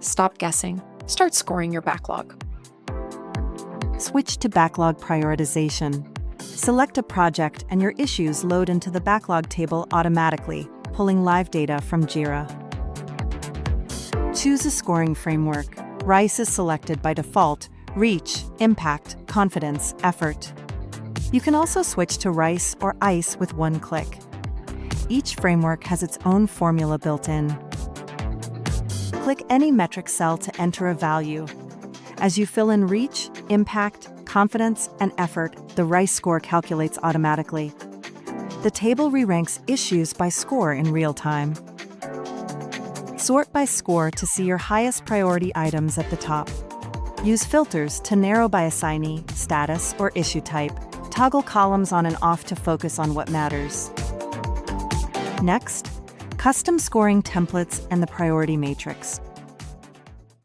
Stop guessing. Start scoring your backlog. Switch to Backlog Prioritization. Select a project and your issues load into the backlog table automatically, pulling live data from Jira. Choose a scoring framework. RICE is selected by default: reach, impact, confidence, effort. You can also switch to RICE or ICE with one click. Each framework has its own formula built in. Click any metric cell to enter a value. As you fill in reach, impact, confidence, and effort, the RICE score calculates automatically. The table re-ranks issues by score in real time. Sort by score to see your highest priority items at the top. Use filters to narrow by assignee, status, or issue type. Toggle columns on and off to focus on what matters. Next, custom scoring templates and the priority matrix.